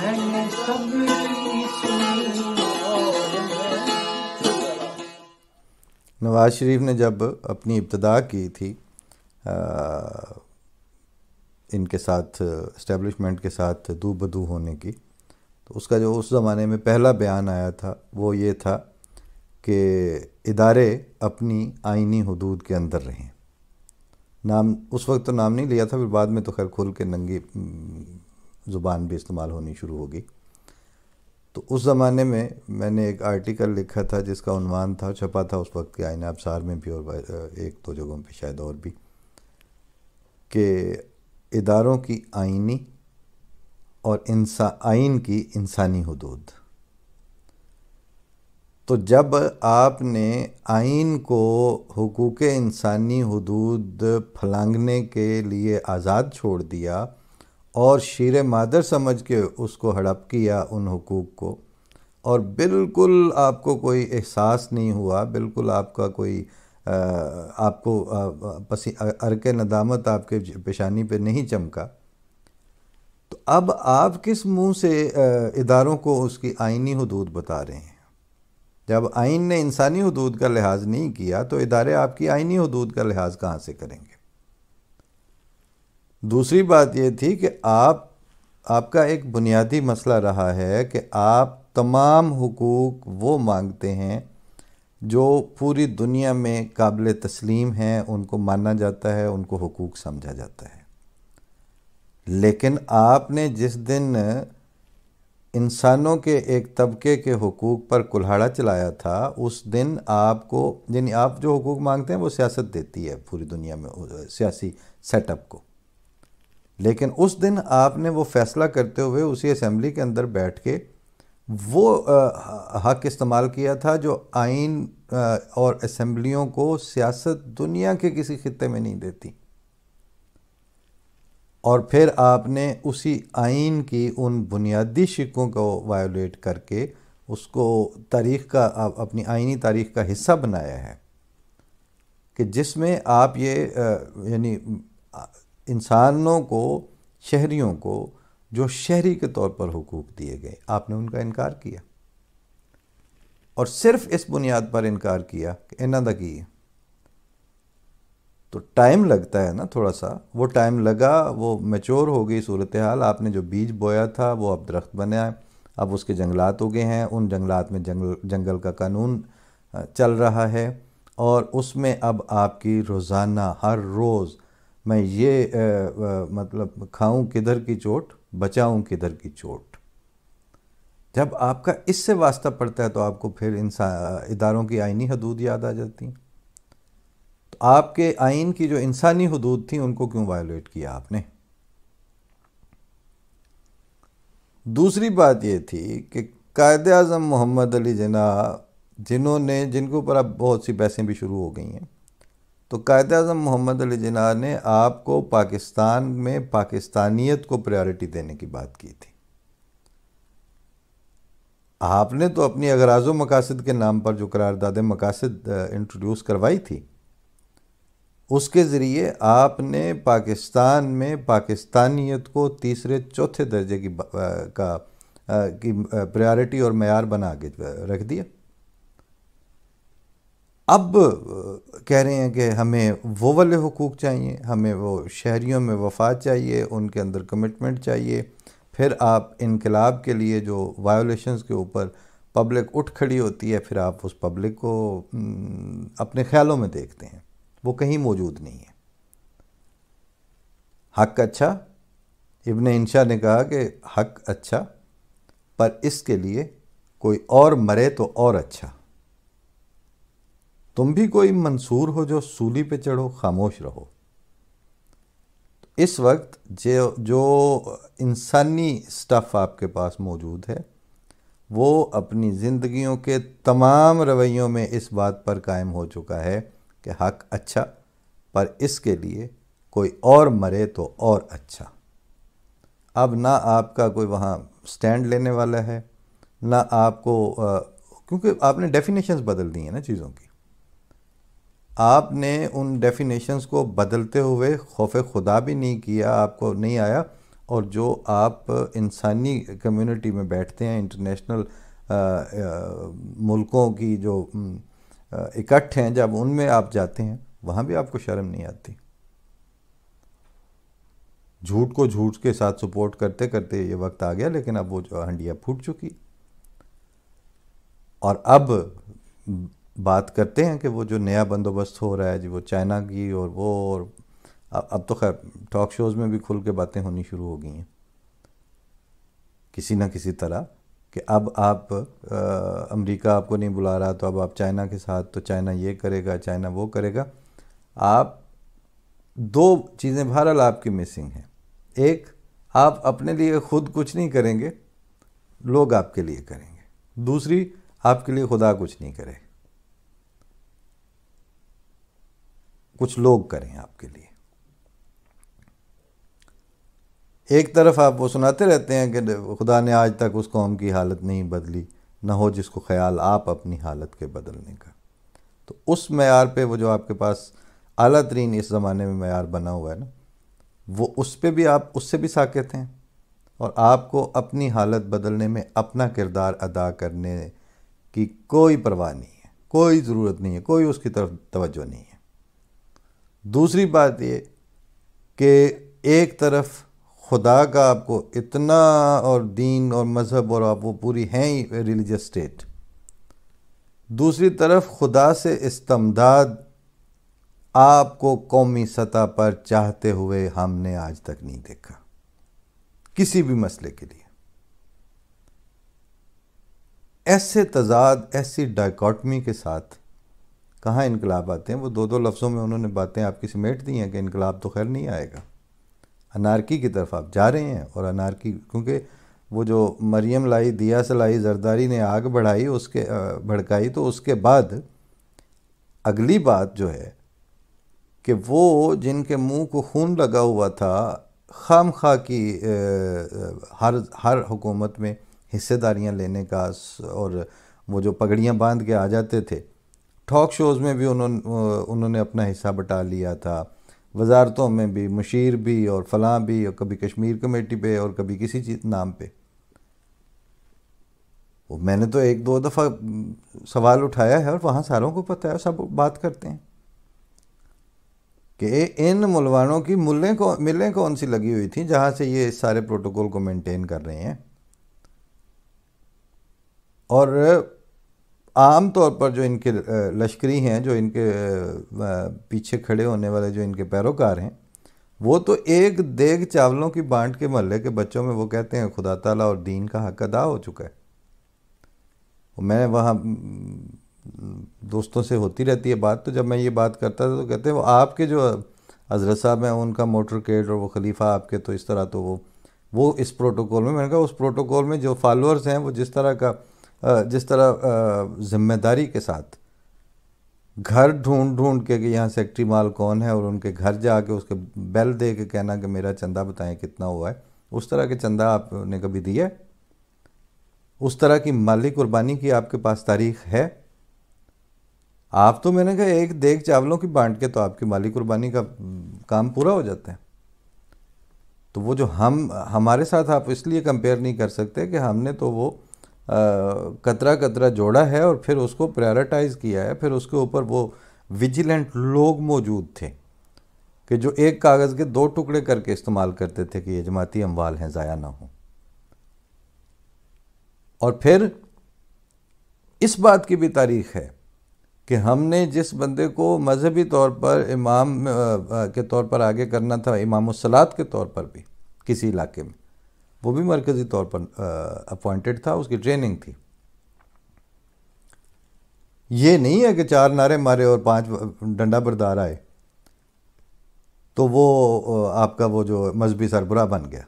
میں نے سبری سنی اور نواز شریف نے جب اپنی ابتدا کی تھی ان کے ساتھ اسٹیبلشمنٹ کے ساتھ دو بدو ہونے کی، تو اس کا جو اس زمانے میں پہلا بیان آیا تھا وہ یہ تھا کہ ادارے اپنی آئینی حدود کے اندر رہیں۔ نام اس وقت تو نام نہیں لیا تھا، پھر بعد میں تو خیر کھل کے ننگی زبان بھی استعمال ہونی شروع ہوگی۔ تو اس زمانے میں میں نے ایک آرٹیکل لکھا تھا جس کا عنوان تھا، چھپا تھا اس وقت کے آئین ابصار میں بھی اور ایک دو جگہوں پہ شاید اور بھی، کہ اداروں کی آئینی اور آئین کی انسانی حدود۔ تو جب آپ نے آئین کو حقوق انسانی حدود پھلانگنے کے لیے آزاد چھوڑ دیا اور شیر مادر سمجھ کے اس کو ہڑپ کیا ان حقوق کو، اور بالکل آپ کو کوئی احساس نہیں ہوا، بالکل آپ کا کوئی آپ کو عرق ندامت آپ کے پیشانی پہ نہیں چمکا، تو اب آپ کس منہ سے اداروں کو اس کی آئینی حدود بتا رہے ہیں؟ جب آئین نے انسانی حدود کا لحاظ نہیں کیا تو ادارے آپ کی آئینی حدود کا لحاظ کہاں سے کریں گے؟ دوسری بات یہ تھی کہ آپ کا ایک بنیادی مسئلہ رہا ہے کہ آپ تمام حقوق وہ مانگتے ہیں جو پوری دنیا میں قابل تسلیم ہیں، ان کو مانا جاتا ہے، ان کو حقوق سمجھا جاتا ہے، لیکن آپ نے جس دن انسانوں کے ایک طبقے کے حقوق پر کلہاڑا چلایا تھا، اس دن آپ کو، یعنی آپ جو حقوق مانگتے ہیں وہ سیاست دیتی ہے پوری دنیا میں سیاسی سیٹ اپ کو، لیکن اس دن آپ نے وہ فیصلہ کرتے ہوئے اسی اسمبلی کے اندر بیٹھ کے وہ حق استعمال کیا تھا جو آئین اور اسمبلیوں کو سیاست دنیا کے کسی خطے میں نہیں دیتی، اور پھر آپ نے اسی آئین کی ان بنیادی شقوں کو وائولیٹ کر کے اس کو تاریخ کا، اپنی آئینی تاریخ کا حصہ بنایا ہے، کہ جس میں آپ یہ یعنی انسانوں کو، شہریوں کو جو شہری کے طور پر حقوق دیے گئے، آپ نے ان کا انکار کیا، اور صرف اس بنیاد پر انکار کیا کہ انہاں دا کی ہے۔ تو ٹائم لگتا ہے نا تھوڑا سا، وہ ٹائم لگا، وہ میچور ہو گئی صورتحال، آپ نے جو بیج بویا تھا وہ اب درخت بنا ہے، اب اس کے جنگلات اگے ہیں، ان جنگلات میں جنگل کا قانون چل رہا ہے، اور اس میں اب آپ کی روزانہ ہر روز میں یہ مطلب کھاؤں کدھر کی چوٹ، بچاؤں کدھر کی چوٹ، جب آپ کا اس سے واسطہ پڑتا ہے تو آپ کو پھر اداروں کی آئینی حدود یاد آ جاتی ہیں۔ تو آپ کے آئین کی جو انسانی حدود تھیں ان کو کیوں وائلیٹ کیا آپ نے؟ دوسری بات یہ تھی کہ قائد اعظم محمد علی جناح، جن کے اوپر اب بہت سی بحثیں بھی شروع ہو گئی ہیں، تو قائد اعظم محمد علی جناح نے آپ کو پاکستان میں پاکستانیت کو پریارٹی دینے کی بات کی تھی۔ آپ نے تو اپنی اغراض و مقاصد کے نام پر جو قرارداد مقاصد انٹروڈیوس کروائی تھی، اس کے ذریعے آپ نے پاکستان میں پاکستانیت کو تیسرے چوتھے درجے کی پریارٹی اور معیار بنا کے رکھ دیا۔ اب کہہ رہے ہیں کہ ہمیں وہ والے حقوق چاہیے، ہمیں وہ شہریوں میں وفا چاہیے، ان کے اندر کمٹمنٹ چاہیے، پھر آپ انقلاب کے لیے جو وائولیشنز کے اوپر پبلک اٹھ کھڑی ہوتی ہے، پھر آپ اس پبلک کو اپنے خیالوں میں دیکھتے ہیں، وہ کہیں موجود نہیں ہے۔ حق اچھا، ابن انشا نے کہا کہ حق اچھا، پر اس کے لیے کوئی اور مرے تو اور اچھا، تم بھی کوئی منصور ہو جو سولی پہ چڑھو، خاموش رہو۔ اس وقت جو انسانی سٹف آپ کے پاس موجود ہے وہ اپنی زندگیوں کے تمام رویوں میں اس بات پر قائم ہو چکا ہے کہ حق اچھا، پر اس کے لیے کوئی اور مرے تو اور اچھا۔ اب نہ آپ کا کوئی وہاں سٹینڈ لینے والا ہے، نہ آپ کو کیونکہ آپ نے ڈیفینیشنز بدل دی ہیں نا چیزوں کی، آپ نے ان ڈیفینیشنز کو بدلتے ہوئے خوف خدا بھی نہیں کیا، آپ کو نہیں آیا اور جو آپ انسانی کمیونٹی میں بیٹھتے ہیں، انٹرنیشنل ملکوں کی جو اکٹھ ہیں، جب ان میں آپ جاتے ہیں وہاں بھی آپ کو شرم نہیں آتی. جھوٹ کو جھوٹ کے ساتھ سپورٹ کرتے کرتے یہ وقت آ گیا، لیکن اب وہ جو ہنڈیا پھوٹ چکی. اور اب بات کرتے ہیں کہ وہ جو نیا بندوبست ہو رہا ہے جی، وہ چائنا کی اور وہ، اور اب تو خیر ٹاک شوز میں بھی کھل کے باتیں ہونی شروع ہو گئی ہیں کسی نہ کسی طرح، کہ اب آپ امریکہ آپ کو نہیں بلا رہا تو اب آپ چائنا کے ساتھ، تو چائنا یہ کرے گا، چائنا وہ کرے گا. آپ دو چیزیں بہرحال آپ کی مسنگ ہیں. ایک، آپ اپنے لیے خود کچھ نہیں کریں گے، لوگ آپ کے لیے کریں گے. دوسری، آپ کے لیے خدا کچھ نہیں کرے، کچھ لوگ کریں آپ کے لیے. ایک طرف آپ وہ سناتے رہتے ہیں کہ خدا نے آج تک اس قوم کی حالت نہیں بدلی، نہ ہو جس کو خیال آپ اپنی حالت کے بدلنے کا. تو اس معیار پہ وہ جو آپ کے پاس اعلیٰ ترین اس زمانے میں معیار بنا ہوا ہے نا، وہ اس پہ بھی آپ اس سے بھی ساکت ہیں، اور آپ کو اپنی حالت بدلنے میں اپنا کردار ادا کرنے کی کوئی پرواہ نہیں ہے، کوئی ضرورت نہیں ہے، کوئی اس کی طرف توجہ نہیں ہے. دوسری بات یہ کہ ایک طرف خدا کا آپ کو اتنا، اور دین اور مذہب، اور آپ وہ پوری ہیں ہی ریلیجس اسٹیٹ، دوسری طرف خدا سے استمداد آپ کو قومی سطح پر چاہتے ہوئے ہم نے آج تک نہیں دیکھا کسی بھی مسئلے کے لیے. ایسے تضاد، ایسی ڈائیکاٹمی کے ساتھ کہاں انقلاب آتے ہیں؟ وہ دو لفظوں میں انہوں نے باتیں آپ کی سمیٹ دی ہیں کہ انقلاب تو خیر نہیں آئے گا. انارکی کی طرف آپ جا رہے ہیں، اور انارکی، کیونکہ وہ جو مریم لائی، دیا سلائی، زرداری نے آگ بڑھائی، اس کے بھڑکائی، تو اس کے بعد اگلی بات جو ہے کہ وہ جن کے منہ کو خون لگا ہوا تھا، خام خواہ کی ہر حکومت میں حصے داریاں لینے کا، اور وہ جو پگڑیاں باندھ کے آ جاتے تھے، ٹاک شوز میں بھی انہوں نے اپنا حصہ بٹا لیا تھا، وزارتوں میں بھی، مشیر بھی، اور فلاں بھی، اور کبھی کشمیر کمیٹی پہ، اور کبھی کسی چیز نام پہ. میں نے تو ایک دو دفعہ سوال اٹھایا ہے، اور وہاں ساروں کو پتہ ہے، سب بات کرتے ہیں کہ ان ملوانوں کی ملیں کون سی لگی ہوئی تھیں جہاں سے یہ سارے پروٹوکول کو مینٹین کر رہے ہیں. اور عام طور پر جو ان کے لشکری ہیں، جو ان کے پیچھے کھڑے ہونے والے جو ان کے پیروکار ہیں، وہ تو ایک دیگ چاولوں کی بانٹ کے محلے کے بچوں میں وہ کہتے ہیں خدا تعالیٰ اور دین کا حق ادا ہو چکا ہے. میں وہاں دوستوں سے ہوتی رہتی ہے بات، تو جب میں یہ بات کرتا تھا تو کہتے ہیں وہ آپ کے جو حضرت صاحب ہیں ان کا موٹر کیڈ، اور وہ خلیفہ آپ کے، تو اس طرح تو وہ اس پروٹوکول میں نے کہا اس پروٹوکول میں جو فالورز ہیں وہ جس طرح ذمہ داری کے ساتھ گھر ڈھونڈ کے کہ یہاں سیکٹری مال کون ہے، اور ان کے گھر جا کے اس کے بیل دے کے کہنا کہ میرا چندہ بتائیں کتنا ہوا ہے، اس طرح کے چندہ آپ نے کبھی دیا ہے؟ اس طرح کی مالی قربانی کی آپ کے پاس تاریخ ہے؟ آپ تو، میں نے کہا ایک دیگ چاولوں کی بانٹ کے تو آپ کی مالی قربانی کا کام پورا ہو جاتا ہے. تو وہ جو ہمارے ساتھ آپ اس لیے کمپیئر نہیں کر سکتے کہ ہم نے تو وہ قطرہ قطرہ جوڑا ہے، اور پھر اس کو پریارٹائز کیا ہے، پھر اس کے اوپر وہ ویجیلنٹ لوگ موجود تھے کہ جو ایک کاغذ کے 2 ٹکڑے کر کے استعمال کرتے تھے کہ یہ جماعتی اموال ہیں، ضائع نہ ہوں. اور پھر اس بات کی بھی تاریخ ہے کہ ہم نے جس بندے کو مذہبی طور پر امام کے طور پر آگے کرنا تھا، امام الصلاۃ کے طور پر بھی کسی علاقے میں، وہ بھی مرکزی طور پر اپوائنٹڈ تھا، اس کی ٹریننگ تھی. یہ نہیں ہے کہ 4 نعرے مارے اور 5 ڈنڈا بردار آئے تو وہ آپ کا وہ جو مذہبی سربراہ بن گیا.